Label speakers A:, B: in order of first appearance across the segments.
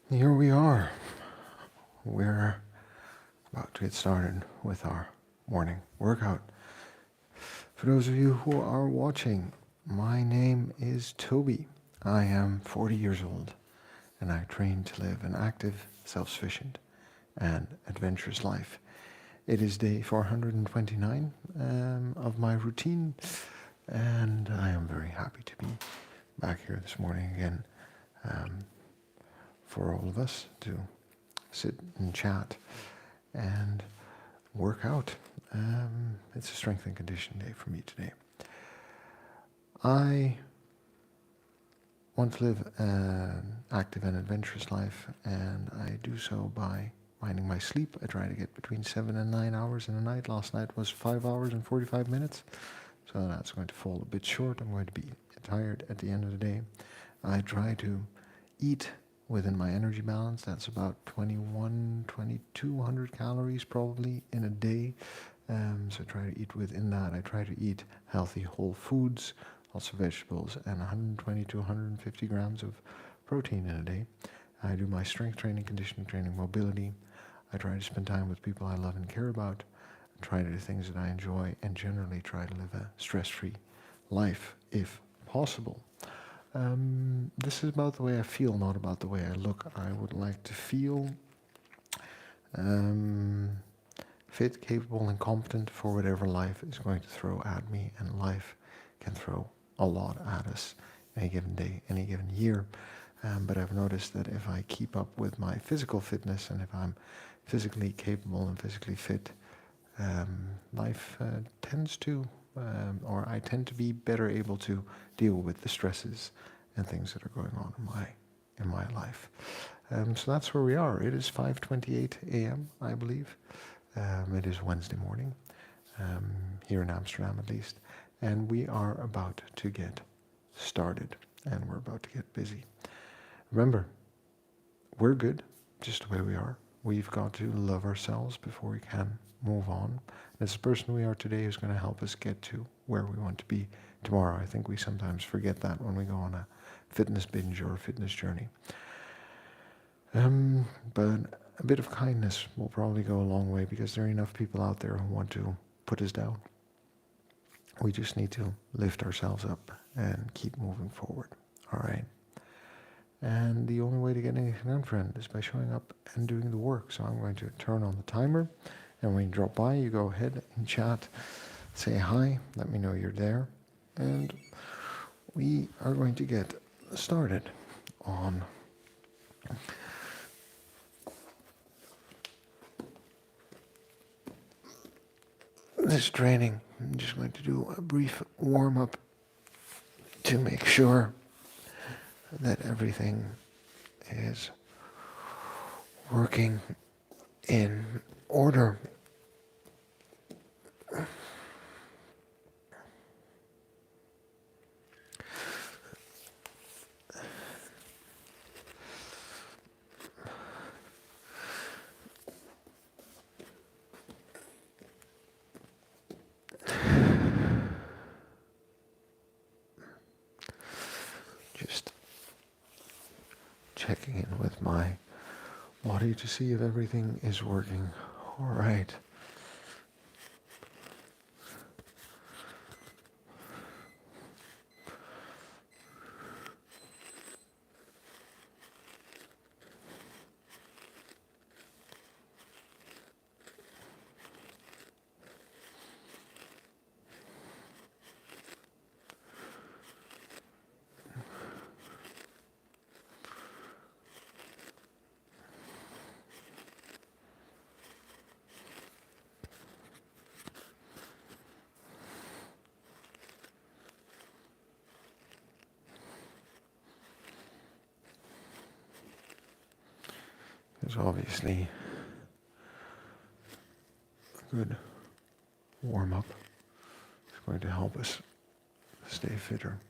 A: Here we are. We're about to get started with our morning workout. For those of you who are watching, my name is Toby. I am 40 years old and I train to live an active, self-sufficient and adventurous life. It is day 429 of my routine, and I am very happy to be back here this morning again for all of us to sit and chat and work out. It's a strength and conditioning day for me today. I want to live an active and adventurous life, and I do so by minding my sleep. I try to get between 7 and 9 hours in a night. Last night was 5 hours and 45 minutes, so that's going to fall a bit short. I'm going to be tired at the end of the day. I try to eat within my energy balance. That's about 2,200 calories probably in a day. So I try to eat within that. I try to eat healthy whole foods, lots of vegetables, and 120 to 150 grams of protein in a day. I do my strength training, conditioning training, mobility. I try to spend time with people I love and care about. I try to do things that I enjoy, and generally try to live a stress-free life if possible. This is about the way I feel, not about the way I look. I would like to feel fit, capable, and competent for whatever life is going to throw at me, and life can throw a lot at us any given day, any given year. But I've noticed that if I keep up with my physical fitness, and if I'm physically capable and physically fit, life tends to, or I tend to be better able to deal with the stresses and things that are going on in my life. So that's where we are. It is 5:28 a.m., I believe. It is Wednesday morning, here in Amsterdam at least, and we are about to get started, and we're about to get busy. Remember, we're good just the way we are. We've got to love ourselves before we can move on. It's the person we are today who's going to help us get to where we want to be tomorrow. I think we sometimes forget that when we go on a fitness binge or a fitness journey. But a bit of kindness will probably go a long way, because there are enough people out there who want to put us down. We just need to lift ourselves up and keep moving forward. All right. And the only way to get anything done, friend, is by showing up and doing the work. So I'm going to turn on the timer, and when you drop by, you go ahead and chat, say hi, let me know you're there, and we are going to get started on this training. I'm just going to do a brief warm-up to make sure that everything is working in order. Just checking in with my body to see if everything is working all right. There's obviously a good warm-up. It's going to help us stay fitter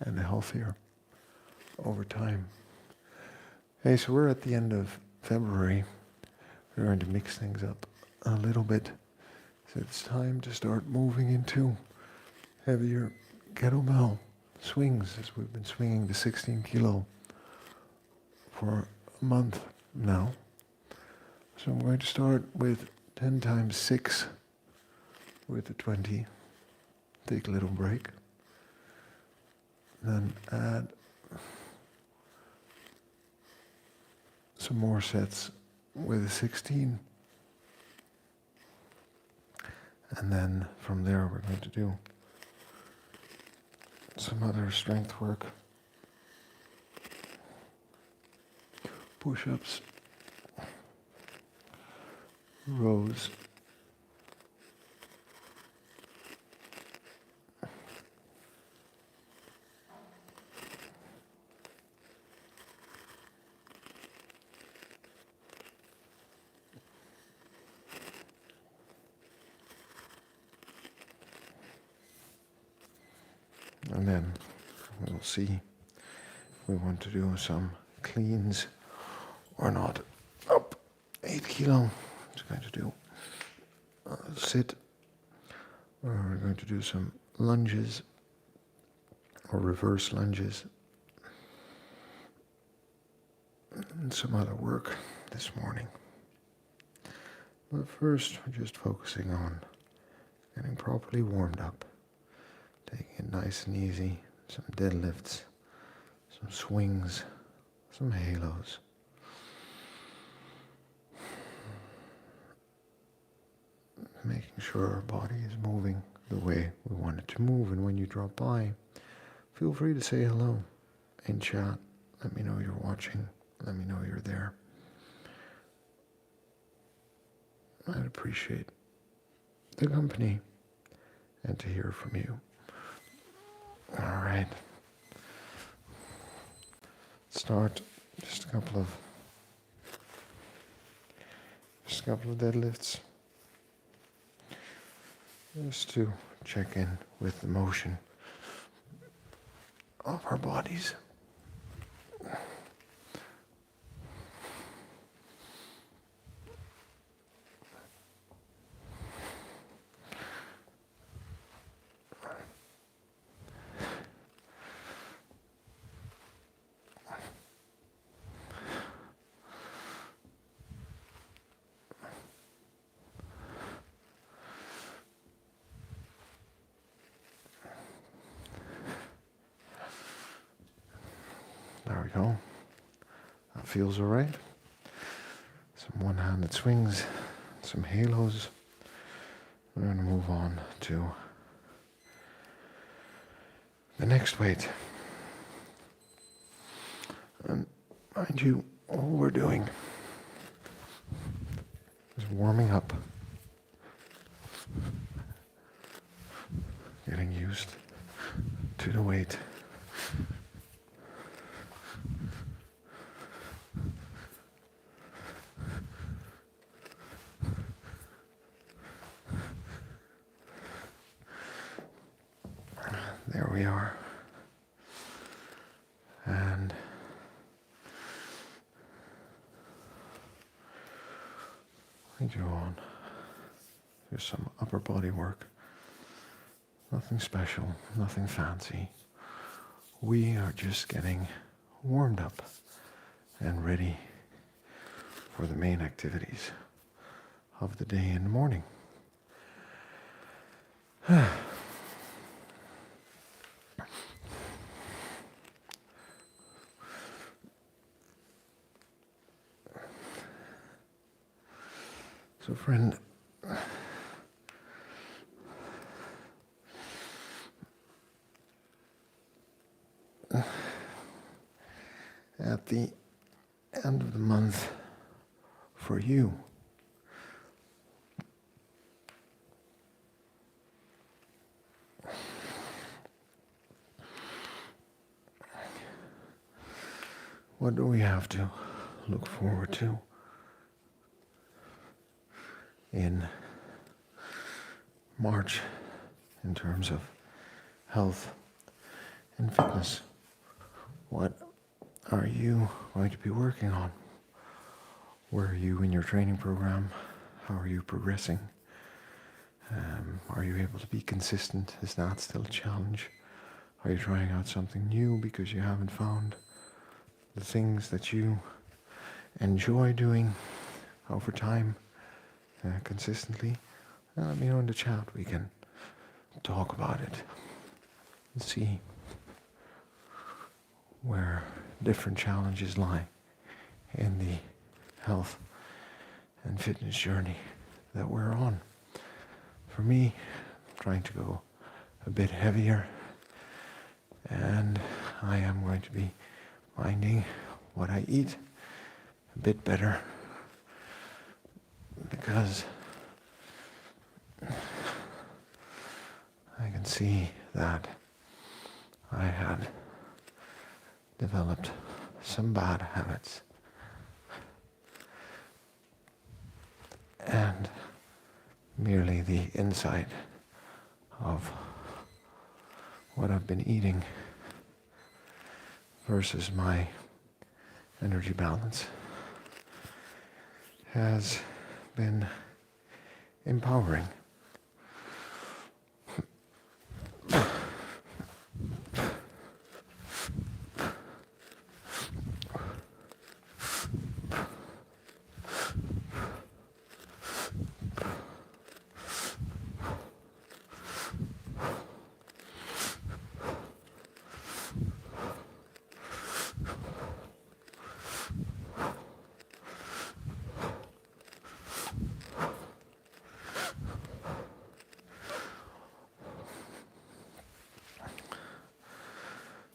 A: and healthier over time. Hey, so we're at the end of February. We're going to mix things up a little bit. So it's time to start moving into heavier kettlebell swings, as we've been swinging the 16 kilo for a month now. So I'm going to start with 10 times 6 with the 20. Take a little break. Then add some more sets with a 16. And then from there we're going to do some other strength work. Push-ups, rows, and then we'll see if we want to do some cleans or not. Up 8 kilo. Just going to do sit, or we're going to do some lunges or reverse lunges and some other work this morning. But first, we're just focusing on getting properly warmed up, taking it nice and easy, some deadlifts, some swings, some halos. Making sure our body is moving the way we want it to move, and when you drop by, feel free to say hello in chat. Let me know you're watching. Let me know you're there. I'd appreciate the company and to hear from you. All right. Start just a couple of deadlifts, just to check in with the motion of our bodies. There we go. That feels all right. Some one-handed swings, some halos. We're going to move on to the next weight. And mind you, all we're doing is warming up, getting used to the weight. There we are. And we go on. There's some upper body work. Nothing special, nothing fancy. We are just getting warmed up and ready for the main activities of the day in the morning. So friend, at the end of the month for you, what do we have to look forward to in March in terms of health and fitness? What are you going to be working on? Where are you in your training program? How are you progressing? Are you able to be consistent? Is that still a challenge? Are you trying out something new because you haven't found the things that you enjoy doing over time, consistently, let me know in the chat. We can talk about it and see where different challenges lie in the health and fitness journey that we're on. For me, I'm trying to go a bit heavier, and I am going to be minding what I eat a bit better, because I can see that I had developed some bad habits, and merely the insight of what I've been eating versus my energy balance has been empowering.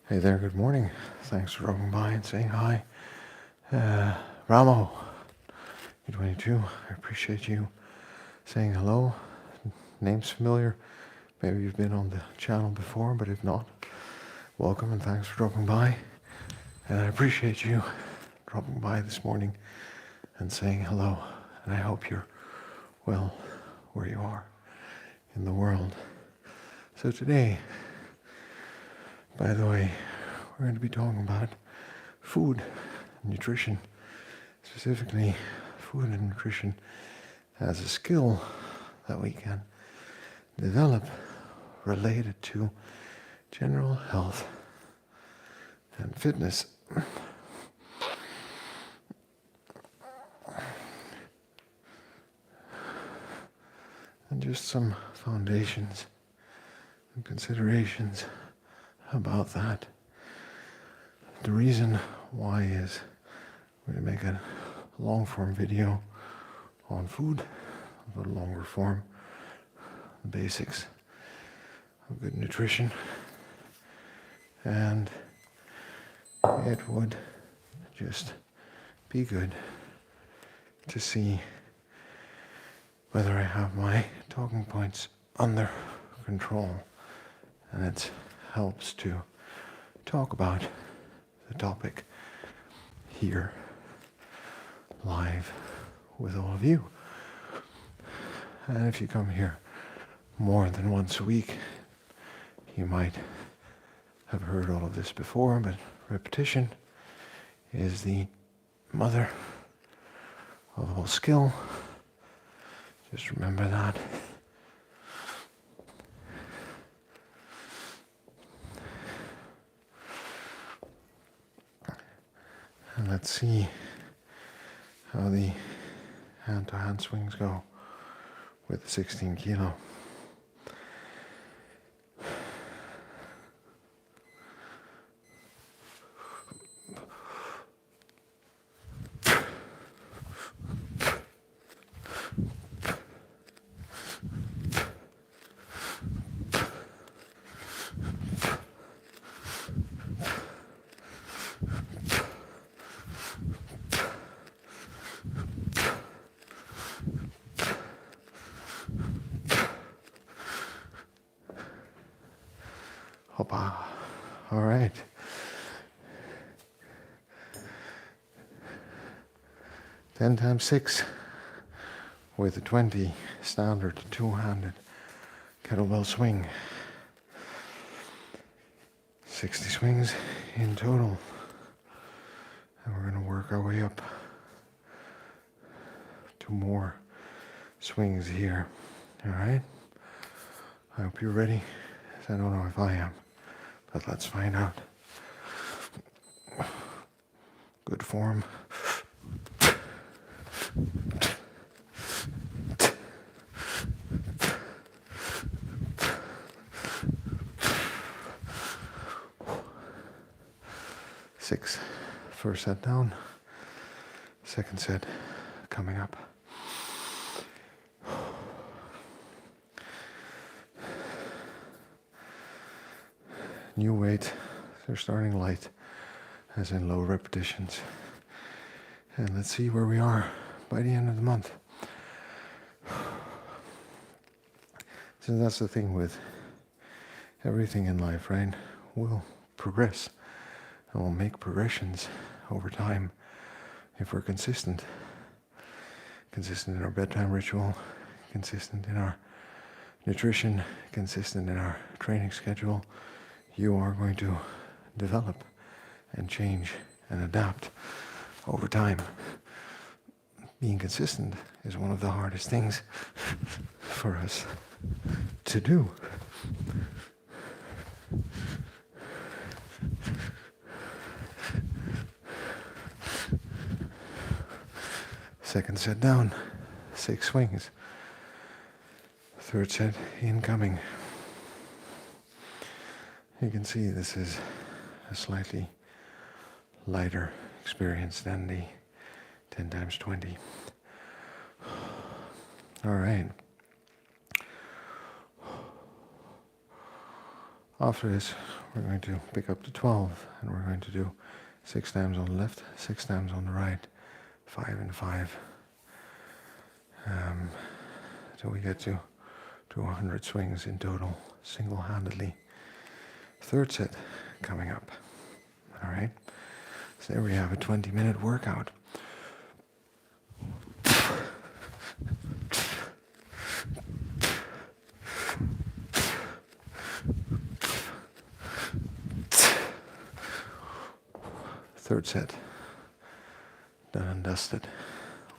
A: Hey there, good morning. Thanks for dropping by and saying hi. Ramo, you're 22. I appreciate you saying hello. Name's familiar. Maybe you've been on the channel before, but if not, welcome and thanks for dropping by. And I appreciate you dropping by this morning and saying hello. And I hope you're well where you are in the world. So today, by the way, we're going to be talking about food and nutrition, specifically food and nutrition as a skill that we can develop related to general health and fitness. And just some foundations and considerations about that. The reason why is we're going to make a long form video on food, a little longer form, the basics of good nutrition, and it would just be good to see whether I have my talking points under control, and it helps to talk about the topic here live with all of you. And if you come here more than once a week, you might have heard all of this before, but repetition is the mother of all skill. Just remember that. And let's see how the hand-to-hand swings go with the 16 kilo. Hoppa. All right. Ten times 6 with a 20 standard two-handed kettlebell swing. 60 swings in total. And we're going to work our way up to more swings here. All right? I hope you're ready. I don't know if I am, but let's find out. Good form. 6. First set down. Second set coming up. New weight. They're starting light, as in low repetitions. And let's see where we are by the end of the month. So that's the thing with everything in life, right? We'll progress and we'll make progressions over time if we're consistent. Consistent in our bedtime ritual, consistent in our nutrition, consistent in our training schedule. You are going to develop and change and adapt over time. Being consistent is one of the hardest things for us to do. Second set down, 6 swings. Third set incoming. You can see this is a slightly lighter experience than the 10 times 20. All right. After this, we're going to pick up to 12, and we're going to do 6 times on the left, 6 times on the right, 5 and 5. So we get to 100 swings in total, single-handedly. Third set coming up. All right. So there we have a 20-minute workout. Third set. Done and dusted.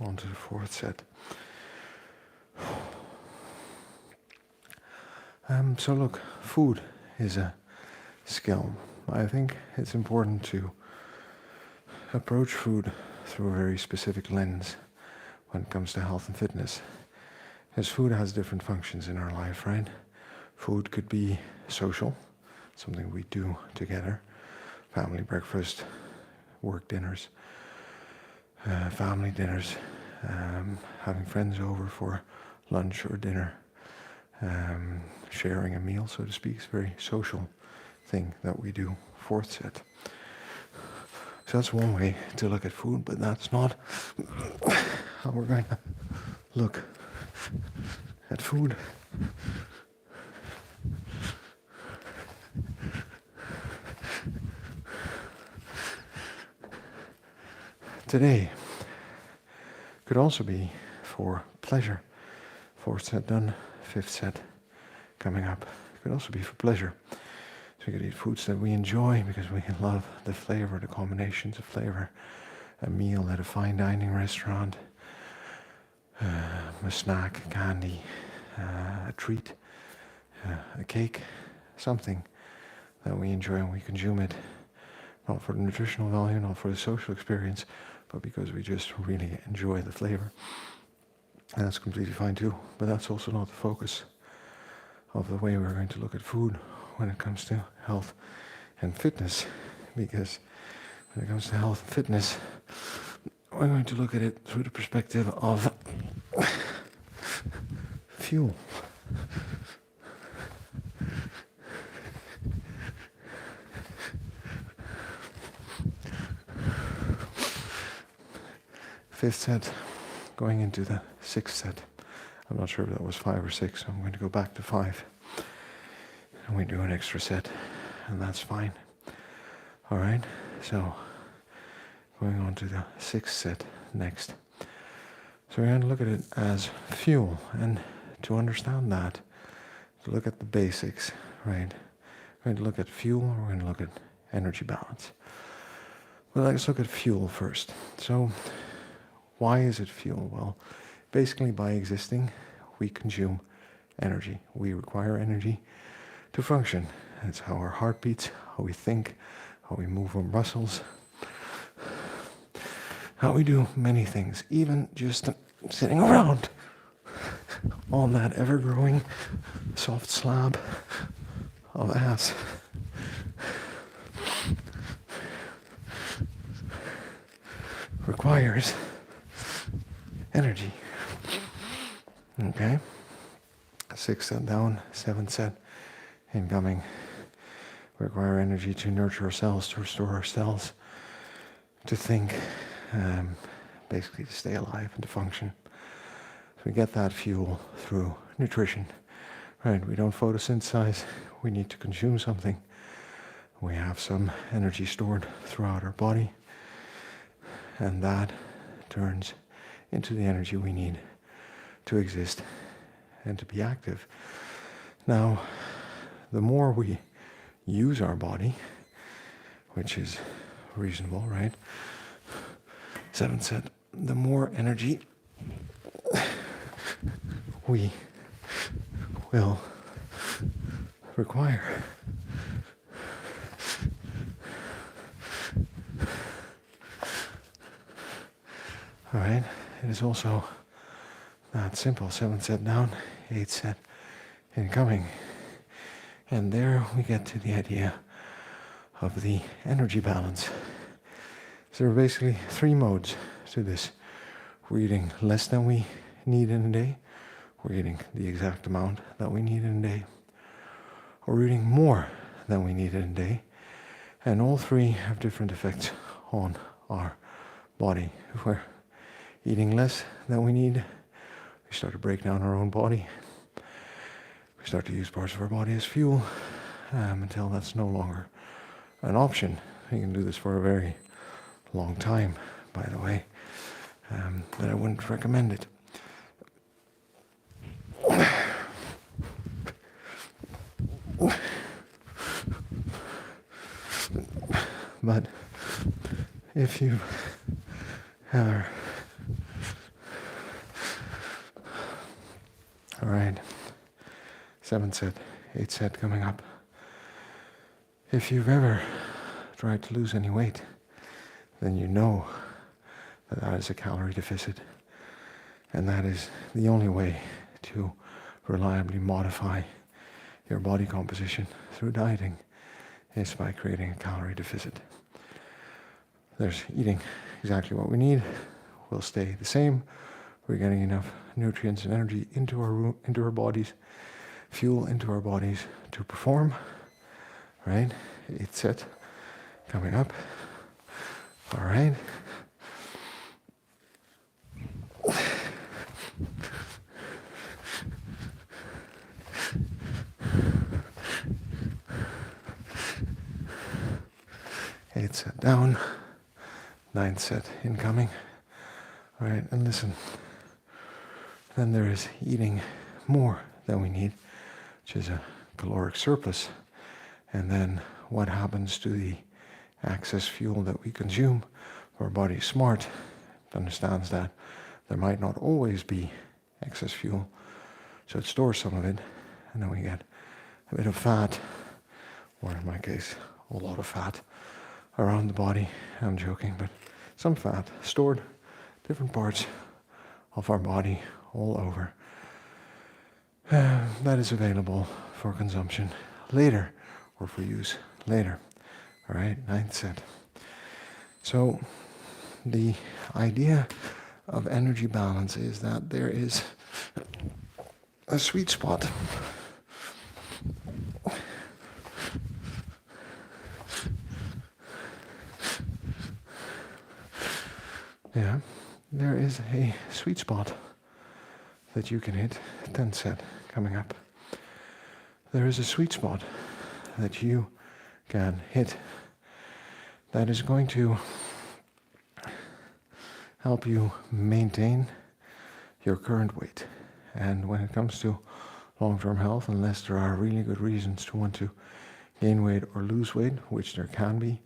A: On to the fourth set. So look, food is a skill. I think it's important to approach food through a very specific lens when it comes to health and fitness. As food has different functions in our life, right? Food could be social, something we do together. Family breakfast, work dinners, family dinners, having friends over for lunch or dinner, sharing a meal, so to speak, is a very social thing that we do. Fourth set. So that's one way to look at food, but that's not how we're going to look at food. Today could also be for pleasure. Fourth set done, fifth set coming up. Could also be for pleasure. So we could eat foods that we enjoy because we love the flavor, the combinations of flavor. A meal at a fine dining restaurant, a snack, candy, a treat, a cake, something that we enjoy and we consume it. Not for the nutritional value, not for the social experience, but because we just really enjoy the flavor. And that's completely fine too, but that's also not the focus of the way we're going to look at food when it comes to health and fitness. Because when it comes to health and fitness, we're going to look at it through the perspective of fuel. Fifth set, going into the sixth set. I'm not sure if that was 5 or 6, so I'm going to go back to 5. And we do an extra set, and that's fine. All right, so going on to the sixth set next. So we're going to look at it as fuel, and to understand that, to look at the basics, right? We're going to look at fuel, we're going to look at energy balance. Well, let's look at fuel first. So why is it fuel? Well, basically by existing, we consume energy. We require energy to function. It's how our heart beats, how we think, how we move our muscles, how we do many things, even just sitting around on that ever-growing soft slab of ass. Requires energy. Okay? 6 set down, 7 set incoming. We require energy to nurture ourselves, to restore ourselves, to think, basically to stay alive and to function. So we get that fuel through nutrition. Right? We don't photosynthesize. We need to consume something. We have some energy stored throughout our body. And that turns into the energy we need to exist and to be active. Now, the more we use our body, which is reasonable, right? 7 set, the more energy we will require. All right, it is also that simple. 7 set down, 8 set incoming. And there we get to the idea of the energy balance. So there are basically 3 modes to this. We're eating less than we need in a day. We're eating the exact amount that we need in a day. Or we're eating more than we need in a day. And all 3 have different effects on our body. If we're eating less than we need, we start to break down our own body. We start to use parts of our body as fuel until that's no longer an option. You can do this for a very long time, by the way, but I wouldn't recommend it. But if you are all right, 7 set, 8 set coming up. If you've ever tried to lose any weight, then you know that that is a calorie deficit. And that is the only way to reliably modify your body composition through dieting is by creating a calorie deficit. There's eating exactly what we need will stay the same. We're getting enough nutrients and energy into our bodies, fuel into our bodies to perform. Right? 8 set coming up. All right. Eight set down, 9 set incoming. All right, and listen. Then there is eating more than we need, which is a caloric surplus. And then what happens to the excess fuel that we consume? Our body is smart, it understands that there might not always be excess fuel, so it stores some of it, and then we get a bit of fat, or in my case, a lot of fat around the body. I'm joking, but some fat stored different parts of our body all over. That is available for consumption later, or for use later. All right, 9th set. So the idea of energy balance is that there is a sweet spot. Yeah, there is a sweet spot that you can hit. 10th set coming up. There is a sweet spot that you can hit that is going to help you maintain your current weight. And when it comes to long-term health, unless there are really good reasons to want to gain weight or lose weight, which there can be,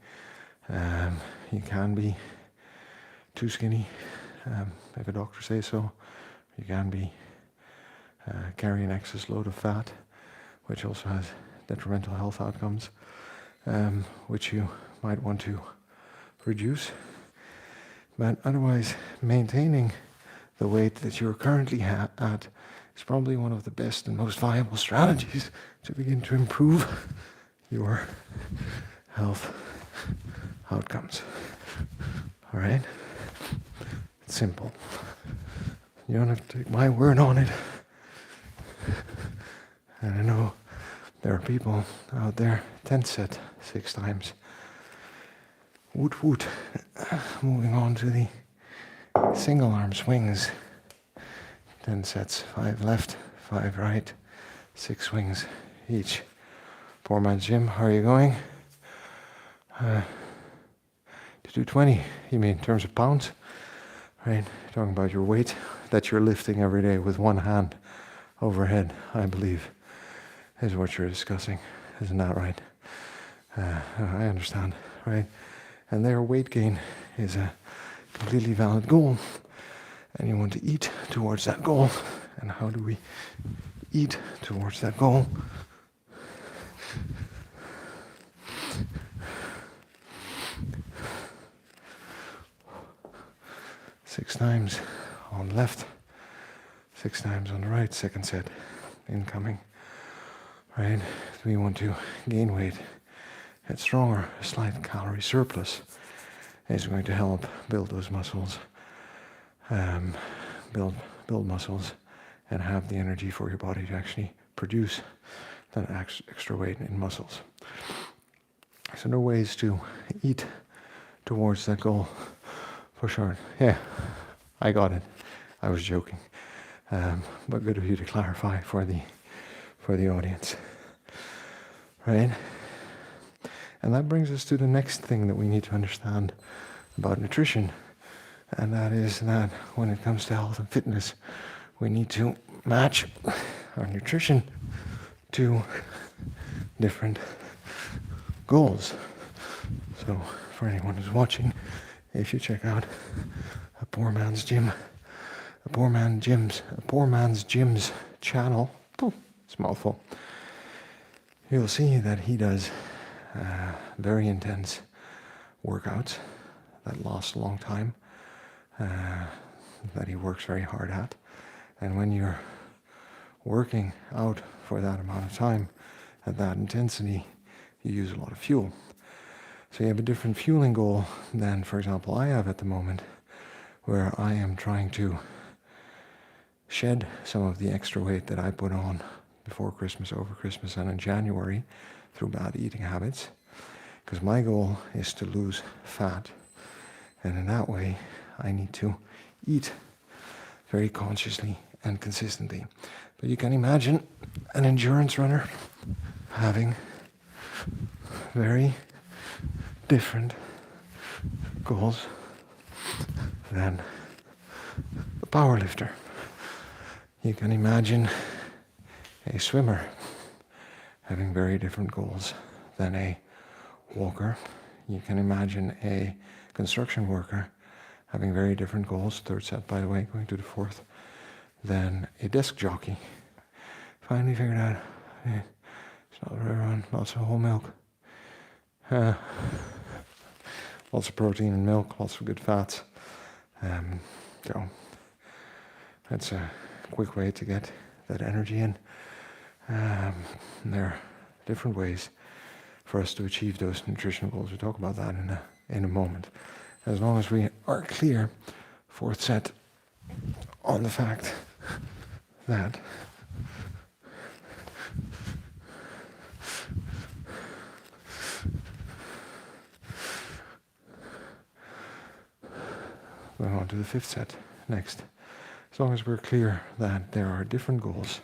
A: you can be too skinny, if a doctor says so. You can be carrying an excess load of fat, which also has detrimental health outcomes, which you might want to reduce. But otherwise, maintaining the weight that you're currently at is probably one of the best and most viable strategies to begin to improve your health outcomes. All right? It's simple. You don't have to take my word on it. And I know there are people out there, 10 set 6 times. Woot woot. Moving on to the single arm swings. 10 sets, 5 left, 5 right, 6 swings each. Poor man's gym, how are you going? To do 20, you mean in terms of pounds? Right, talking about your weight that you're lifting every day with one hand overhead, I believe, is what you're discussing. Isn't that right? I understand, right? And their weight gain is a completely valid goal. And you want to eat towards that goal. And how do we eat towards that goal? Six times on the left, 6 times on the right, second set incoming. Right? We want to gain weight, get stronger. A slight calorie surplus is going to help build those muscles, build muscles, and have the energy for your body to actually produce that extra weight in muscles. So there are ways to eat towards that goal, for sure. Yeah, I got it. I was joking, but good of you to clarify for the audience, right? And that brings us to the next thing that we need to understand about nutrition, and that is that when it comes to health and fitness, we need to match our nutrition to different goals. So for anyone who's watching, if you check out a poor man's gym's channel, it's a mouthful, you'll see that he does very intense workouts that last a long time, that he works very hard at. And when you're working out for that amount of time at that intensity, you use a lot of fuel. So you have a different fueling goal than, for example, I have at the moment, where I am trying to shed some of the extra weight that I put on before Christmas, over Christmas, and in January through bad eating habits. Because my goal is to lose fat. And in that way, I need to eat very consciously and consistently. But you can imagine an endurance runner having very different goals than a power lifter. You can imagine a swimmer having very different goals than a walker. You can imagine a construction worker having very different goals, third set by the way, going to the fourth, than a disc jockey. Finally figured out, it's not right around, lots of whole milk. Lots of protein in milk, lots of good fats. So that's a quick way to get that energy in. And there are different ways for us to achieve those nutritional goals. We'll talk about that in a moment. As long as we are clear, fourth set, on the fact that going on to the fifth set next. As long as we're clear that there are different goals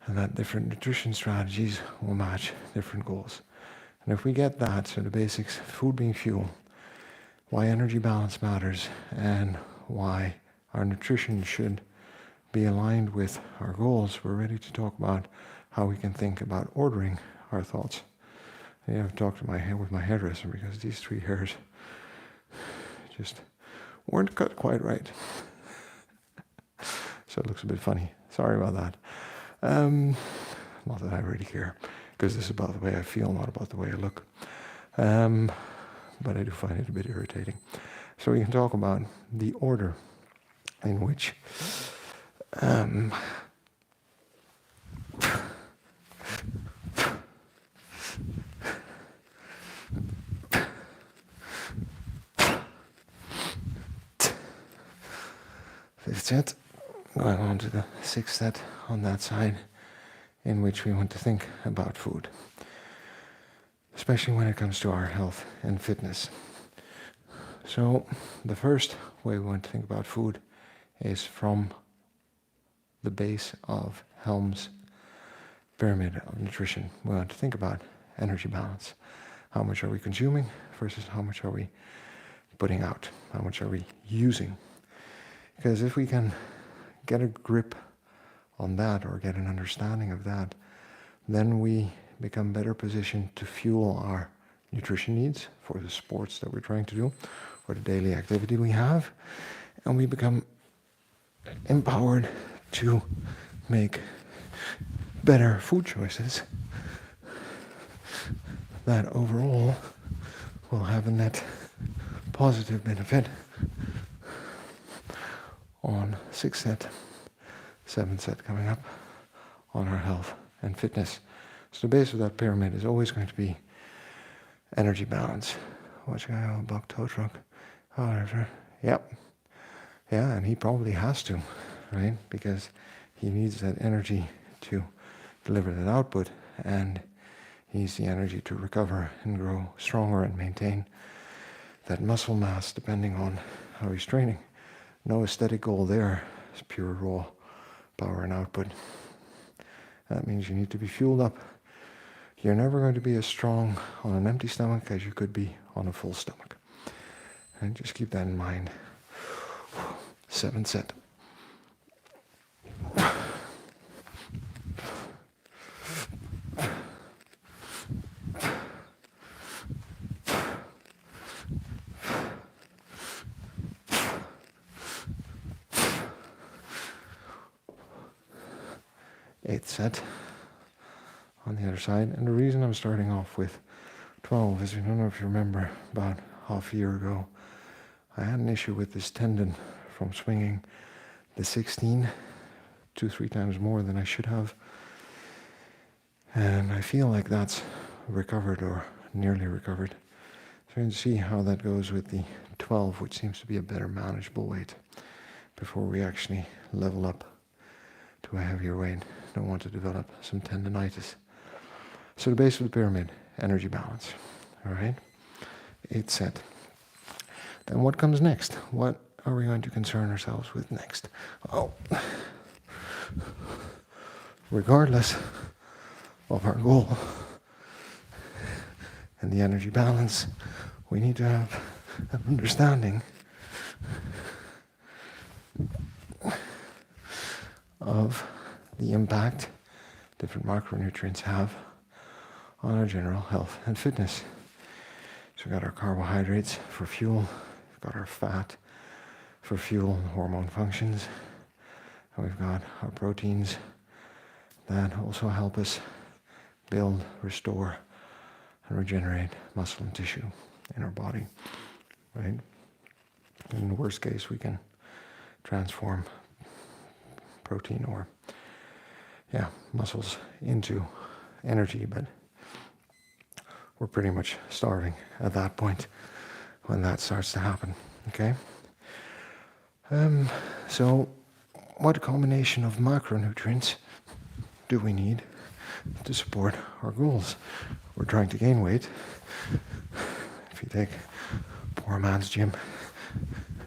A: and that different nutrition strategies will match different goals. And if we get that, so the basics, food being fuel, why energy balance matters, and why our nutrition should be aligned with our goals, we're ready to talk about how we can think about ordering our thoughts. I have talked with my hairdresser because these 3 hairs just weren't cut quite right. So it looks a bit funny. Sorry about that. Not that I really care, because this is about the way I feel, not about the way I look. But I do find it a bit irritating. So we can talk about the order in which fifth set, going on to the sixth set on that side, in which we want to think about food, especially when it comes to our health and fitness. So the first way we want to think about food is from the base of Helm's pyramid of nutrition. We want to think about energy balance. How much are we consuming versus how much are we putting out? How much are we using? Because if we can get a grip on that or get an understanding of that, then we become better positioned to fuel our nutrition needs for the sports that we're trying to do or the daily activity we have, and we become empowered to make better food choices that overall will have a net positive benefit on sixth set, seventh set coming up, on our health and fitness. So the base of that pyramid is always going to be energy balance. Watch a guy on a buck tow truck. Oh, there's her. Yep. Yeah, and he probably has to, right? Because he needs that energy to deliver that output, and he needs the energy to recover and grow stronger and maintain that muscle mass depending on how he's training. No aesthetic goal there. It's pure raw power and output. That means you need to be fueled up. You're never going to be as strong on an empty stomach as you could be on a full stomach. And just keep that in mind. Seventh set. Eighth set on the other side. And the reason I'm starting off with 12 is, I don't know if you remember, about half a year ago, I had an issue with this tendon from swinging the 16 2-3 times more than I should have. And I feel like that's recovered or nearly recovered. So you can see how that goes with the 12, which seems to be a better manageable weight before we actually level up to a heavier weight. Don't want to develop some tendonitis. So the base of the pyramid, energy balance. All right, 8th set. Then what comes next? What are we going to concern ourselves with next? Oh, regardless of our goal and the energy balance, we need to have an understanding of the impact different macronutrients have on our general health and fitness. So we've got our carbohydrates for fuel, we've got our fat for fuel and hormone functions, and we've got our proteins that also help us build, restore, and regenerate muscle and tissue in our body, right? In the worst case, we can transform protein or muscles into energy, but we're pretty much starving at that point when that starts to happen, okay? So what combination of macronutrients do we need to support our goals? We're trying to gain weight. If you take poor man's gym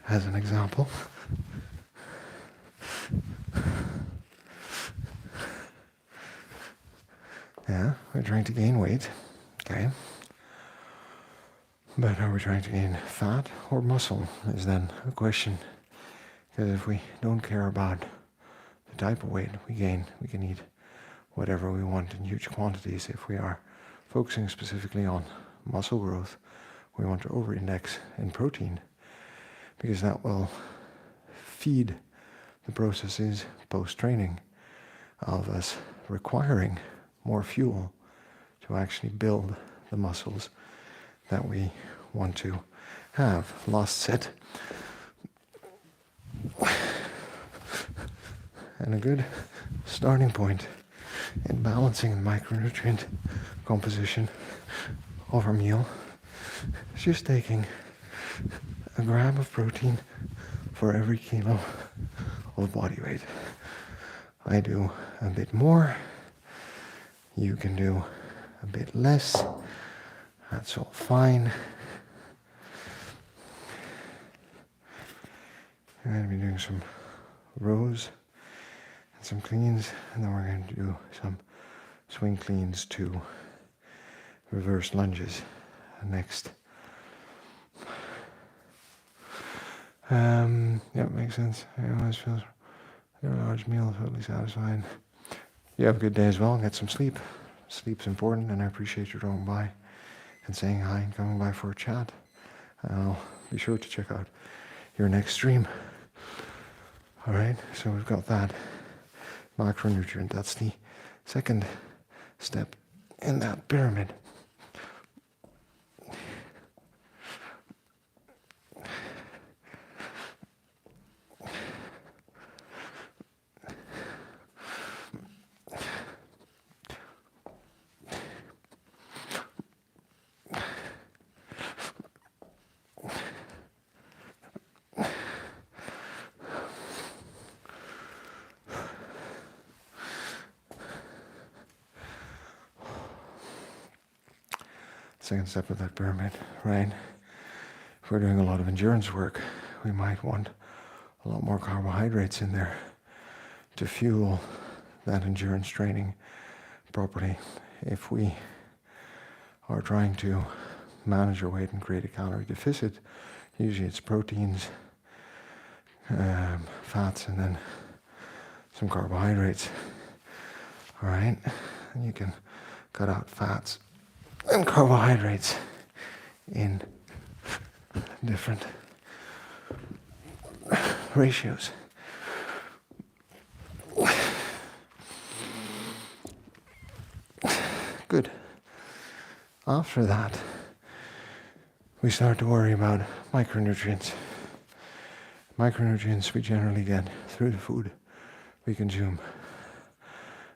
A: as an example, we're trying to gain weight, okay? But are we trying to gain fat or muscle is then a question. Because if we don't care about the type of weight we gain, we can eat whatever we want in huge quantities. If we are focusing specifically on muscle growth, we want to over-index in protein, because that will feed the processes post-training of us requiring more fuel to actually build the muscles that we want to have lost it. And a good starting point in balancing the micronutrient composition of our meal is just taking a gram of protein for every kilo of body weight. I do a bit more, you can do a bit less, that's all fine. I'm going to be doing some rows and some cleans, and then we're going to do some swing cleans to reverse lunges next. Yeah, makes sense. I always feel a large meal totally satisfying. You have a good day as well. Get some sleep. Sleep's important, and I appreciate you dropping by and saying hi and coming by for a chat. I'll be sure to check out your next stream. All right, so we've got that macronutrient. That's the second step in that pyramid. Second step of that pyramid, right? If we're doing a lot of endurance work, we might want a lot more carbohydrates in there to fuel that endurance training properly. If we are trying to manage our weight and create a calorie deficit, usually it's proteins, fats, and then some carbohydrates. All right, and you can cut out fats and carbohydrates in different ratios. Good. After that, we start to worry about micronutrients. Micronutrients we generally get through the food we consume.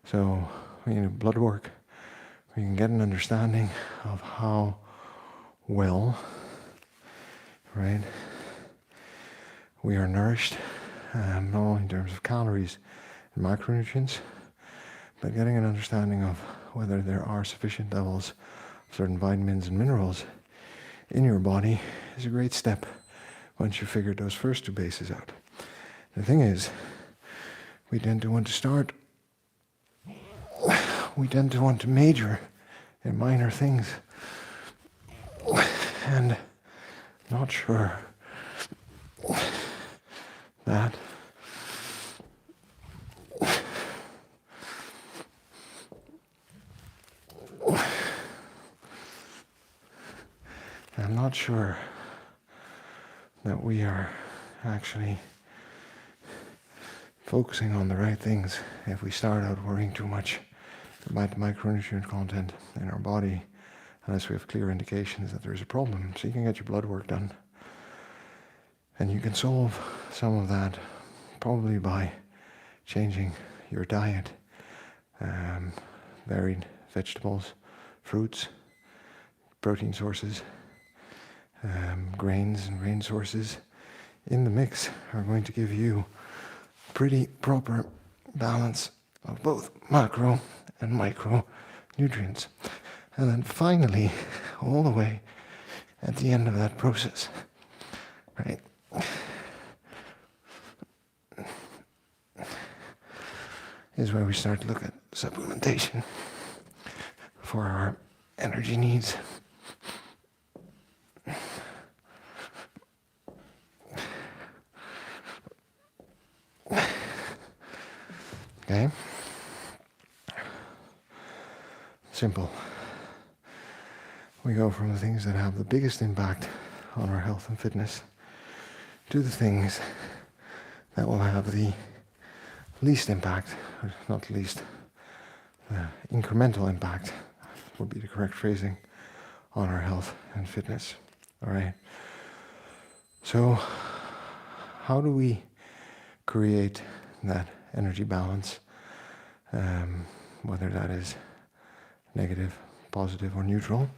A: So we do blood work. We can get an understanding of how well, right, we are nourished, not only in terms of calories and macronutrients, but getting an understanding of whether there are sufficient levels of certain vitamins and minerals in your body is a great step once you figure those first two bases out. The thing is, we tend to want to major in minor things, and not sure that I'm not sure that we are actually focusing on the right things if we start out worrying too much about the micronutrient content in our body, unless we have clear indications that there's a problem. So you can get your blood work done, and you can solve some of that probably by changing your diet. Varied vegetables, fruits, protein sources, grains and grain sources in the mix are going to give you pretty proper balance of both macro and micro nutrients. And then finally, all the way at the end of that process, right, is where we start to look at supplementation for our energy needs. Okay? Simple. We go from the things that have the biggest impact on our health and fitness to the things that will have the least impact, or not least, incremental impact would be the correct phrasing on our health and fitness. All right. So how do we create that energy balance, whether that is negative, positive, or neutral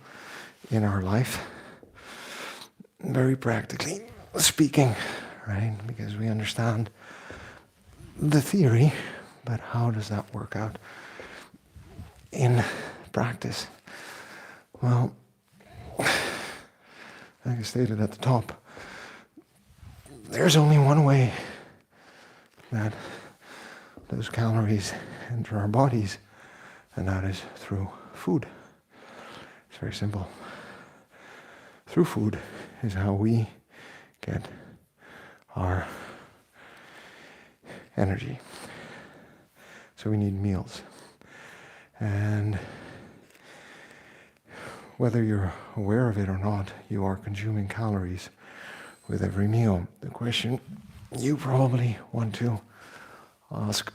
A: in our life? Very practically speaking, right? Because we understand the theory, but how does that work out in practice? Well, like I stated at the top, there's only one way that those calories enter our bodies, and that is through food. It's very simple. Through food is how we get our energy. So we need meals. And whether you're aware of it or not, you are consuming calories with every meal. The question you probably want to ask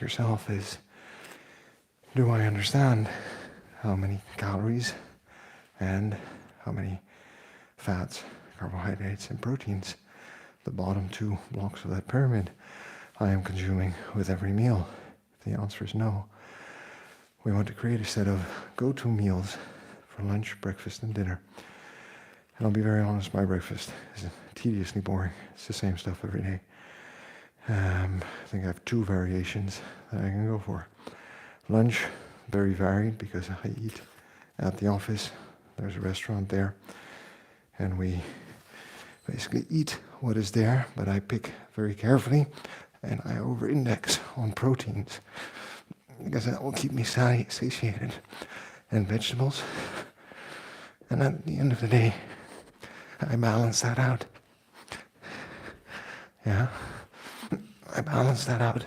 A: yourself, is, do I understand how many calories and how many fats, carbohydrates, and proteins, the bottom two blocks of that pyramid, I am consuming with every meal? If the answer is no, we want to create a set of go-to meals for lunch, breakfast, and dinner. And I'll be very honest, my breakfast is tediously boring. It's the same stuff every day. I think I have two variations that I can go for. Lunch, very varied because I eat at the office. There's a restaurant there, and we basically eat what is there, but I pick very carefully, and I over-index on proteins because that will keep me satiated, and vegetables. And at the end of the day, I balance that out. Yeah, I balance that out.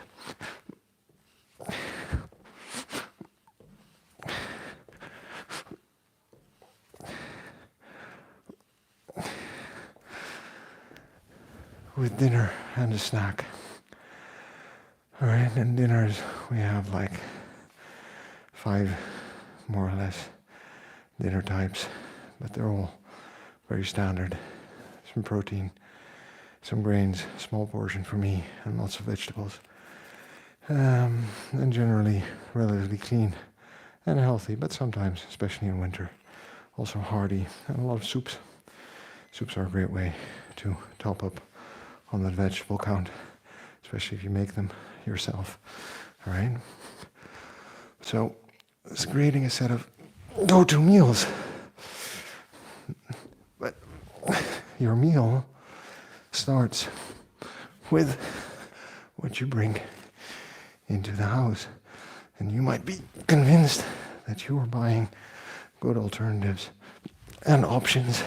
A: With dinner and a snack. All right, and dinners, we have like 5 more or less dinner types, but they're all very standard. Some protein, some grains, small portion for me, and lots of vegetables. And generally relatively clean and healthy, but sometimes, especially in winter, also hearty, and a lot of soups. Soups are a great way to top up on that vegetable count, especially if you make them yourself. All right? So it's creating a set of go-to meals. But your meal starts with what you bring into the house. And you might be convinced that you are buying good alternatives and options.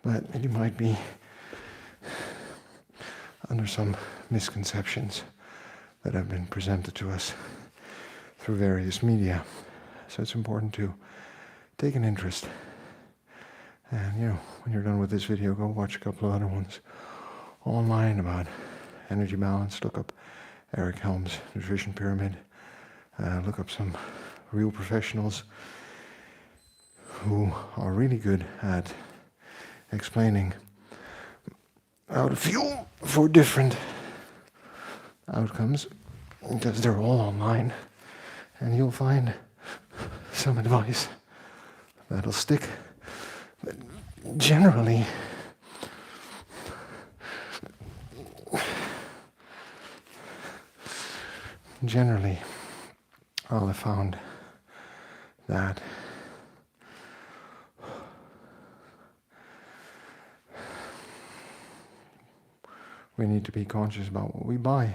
A: But you might be under some misconceptions that have been presented to us through various media. So it's important to take an interest. And when you're done with this video, go watch a couple of other ones online about energy balance. Look up Eric Helm's Nutrition Pyramid. Look up some real professionals who are really good at explaining how to fuel for different outcomes, because they're all online, and you'll find some advice that'll stick. But generally, all I found that we need to be conscious about what we buy,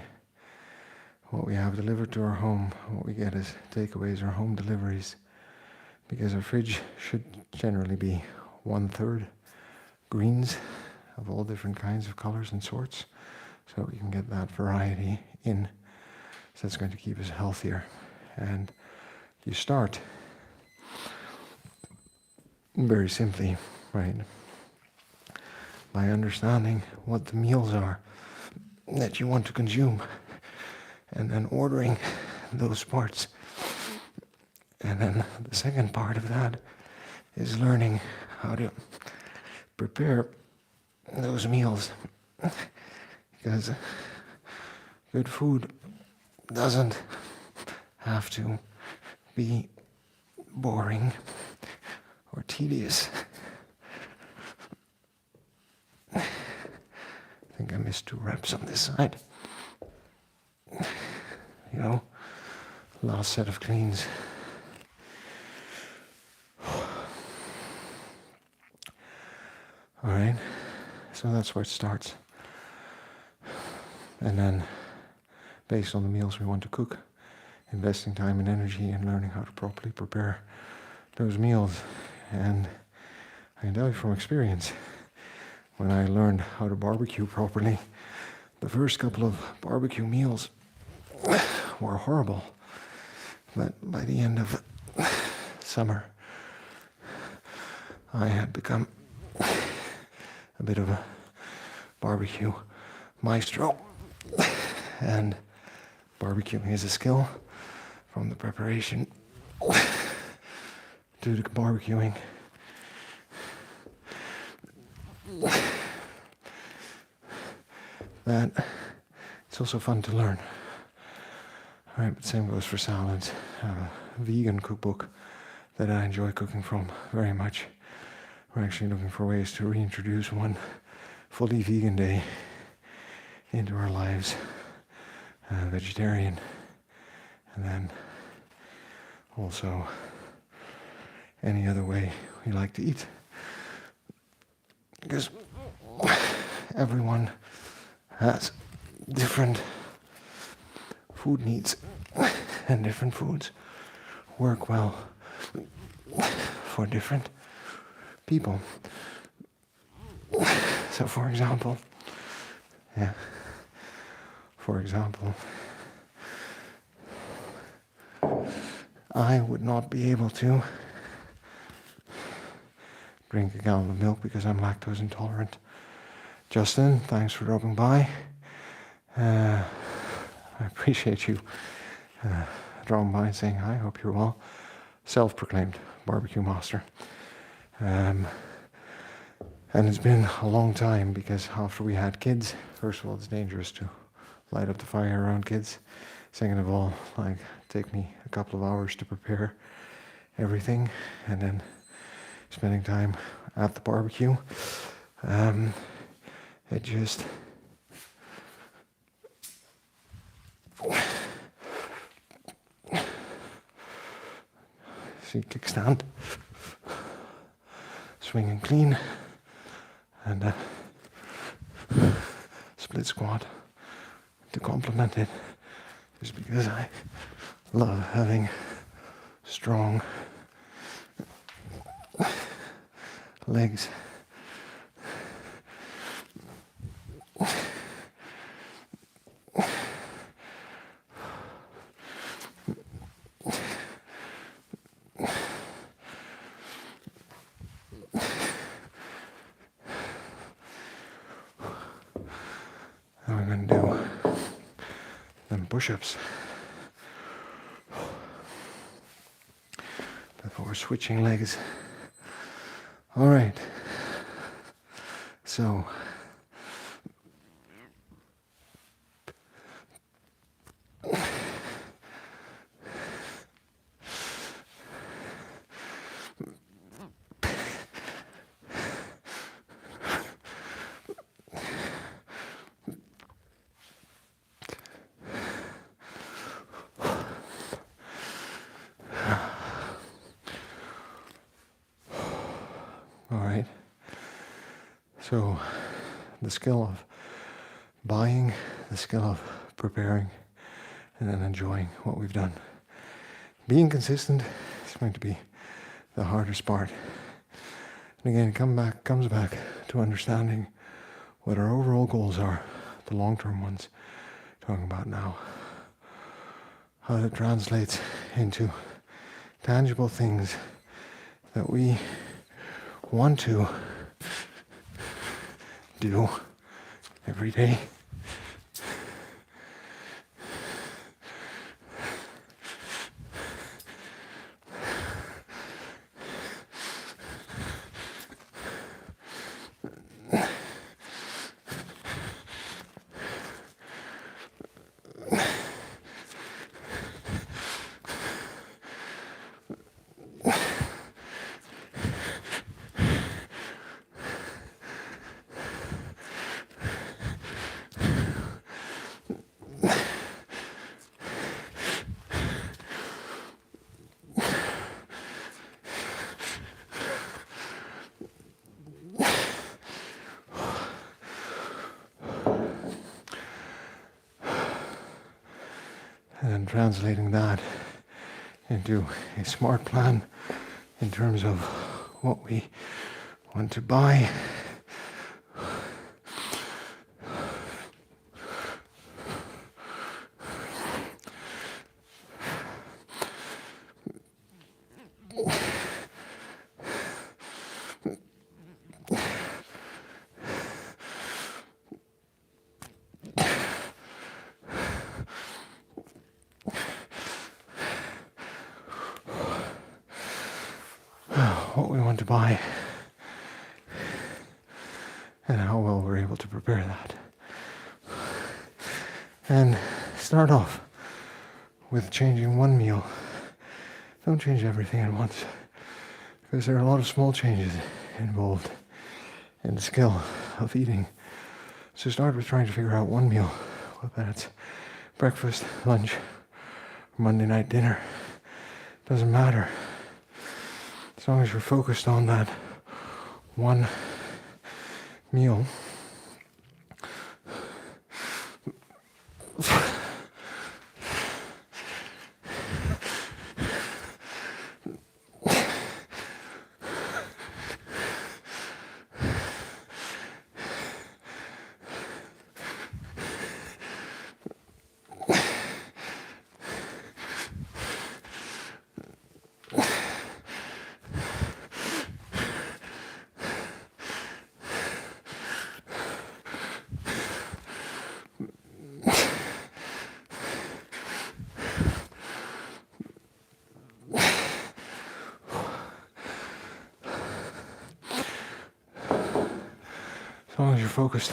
A: what we have delivered to our home, what we get as takeaways or home deliveries, because our fridge should generally be 1/3 greens of all different kinds of colors and sorts, so we can get that variety in. So that's going to keep us healthier. And you start very simply, right, by understanding what the meals are that you want to consume, and then ordering those parts. And then the second part of that is learning how to prepare those meals. Because good food doesn't have to be boring or tedious. I think I missed 2 reps on this side. You know, last set of cleans. All right, so that's where it starts. And then, based on the meals we want to cook, investing time and energy in learning how to properly prepare those meals. And I can tell you from experience, when I learned how to barbecue properly, the first couple of barbecue meals were horrible. But by the end of summer, I had become a bit of a barbecue maestro. And barbecuing is a skill, from the preparation to the barbecuing. That it's also fun to learn. All right, but same goes for salads. I have a vegan cookbook that I enjoy cooking from very much. We're actually looking for ways to reintroduce one fully vegan day into our lives, vegetarian, and then also any other way we like to eat. Because everyone has different food needs, and different foods work well for different people. So for example, I would not be able to drink a gallon of milk because I'm lactose intolerant. Justin, thanks for dropping by. I appreciate you dropping by and saying hi. Hope you're well. Self-proclaimed barbecue master. And it's been a long time, because after we had kids, first of all, it's dangerous to light up the fire around kids. Second of all, like, take me a couple of hours to prepare everything, and then spending time at the barbecue. It just see, kickstand, swinging clean, and split squat to complement it, just because I love having strong legs. Now we're going to do them push-ups before switching legs. All right. So So the skill of buying, the skill of preparing, and then enjoying what we've done. Being consistent is going to be the hardest part. And again, it comes back to understanding what our overall goals are, the long-term ones, talking about now. How that translates into tangible things that we want to do every day. And then translating that into a smart plan in terms of what we want to buy. What we want to buy and how well we're able to prepare that. And start off with changing one meal. Don't change everything at once, because there are a lot of small changes involved in the skill of eating. So start with trying to figure out one meal, whether it's breakfast, lunch, Monday night dinner. Doesn't matter. As long as you're focused on that one meal. As long as you're focused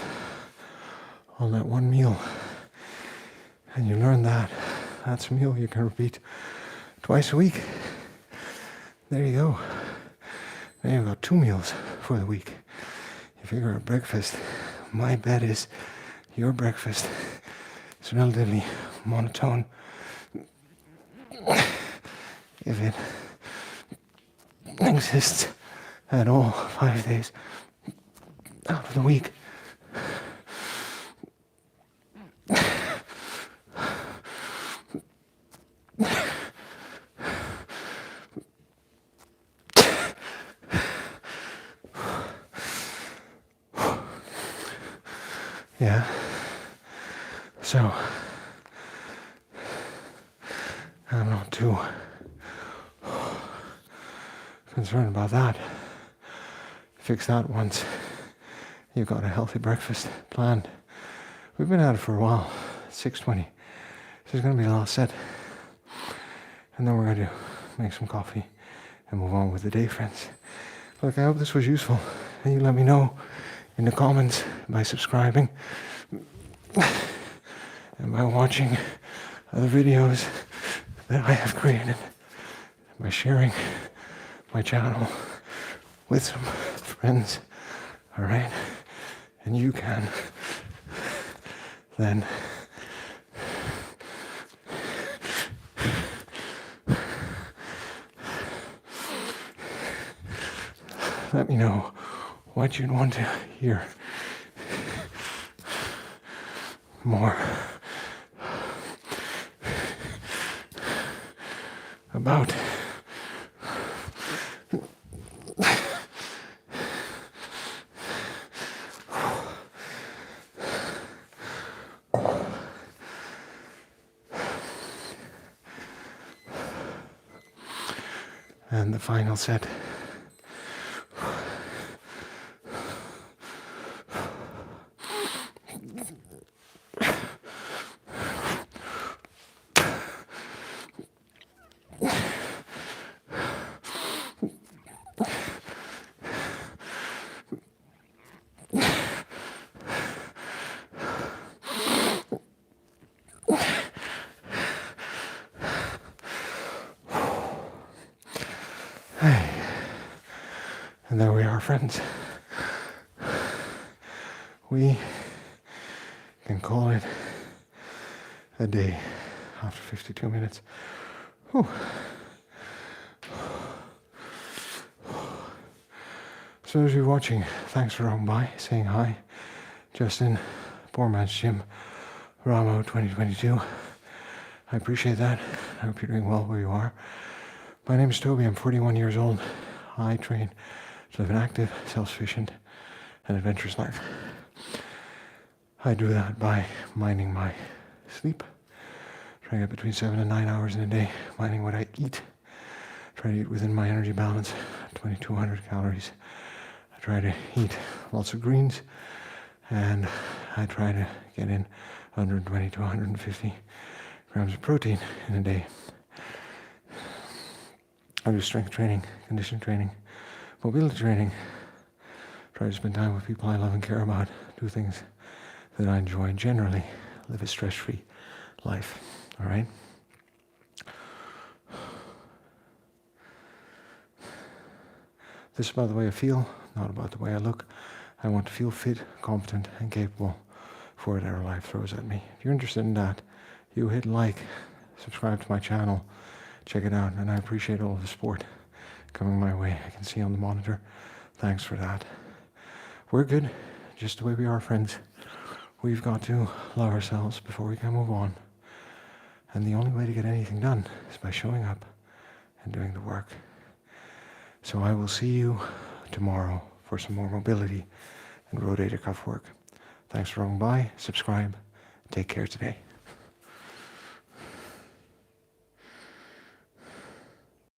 A: on that one meal and you learn that, that's a meal you can repeat twice a week. There you go. Now you've got 2 meals for the week. You figure out breakfast. My bet is your breakfast is relatively monotone. If it exists at all 5 days out of the week. Yeah. So, I'm not too concerned about that. Fix that once you've got a healthy breakfast planned. We've been at it for a while. It's 6:20. So there's going to be a lot set. And then we're going to make some coffee and move on with the day, friends. Look, I hope this was useful. And you let me know in the comments by subscribing and by watching other videos that I have created, by sharing my channel with some friends, all right? And you can then let me know what you'd want to hear more about. And the final set. And there we are, friends. We can call it a day after 52 minutes. Whew. So as you're watching, thanks for dropping by, saying hi. Justin, Poor Man's Gym, Ramo 2022. I appreciate that. I hope you're doing well where you are. My name is Toby. I'm 41 years old. I train to live an active, self-sufficient, and adventurous life. I do that by minding my sleep. Try to get between 7 and 9 hours in a day, minding what I eat. Try to eat within my energy balance, 2,200 calories. I try to eat lots of greens, and I try to get in 120 to 150 grams of protein in a day. I do strength training, conditioning training, mobility training. Try to spend time with people I love and care about. Do things that I enjoy. Generally, live a stress-free life. All right? This is about the way I feel, not about the way I look. I want to feel fit, competent, and capable for whatever life throws at me. If you're interested in that, you hit like, subscribe to my channel, check it out, and I appreciate all of the support coming my way. I can see on the monitor. Thanks for that. We're good, just the way we are, friends. We've got to love ourselves before we can move on. And the only way to get anything done is by showing up and doing the work. So I will see you tomorrow for some more mobility and rotator cuff work. Thanks for dropping by. Subscribe. Take care today.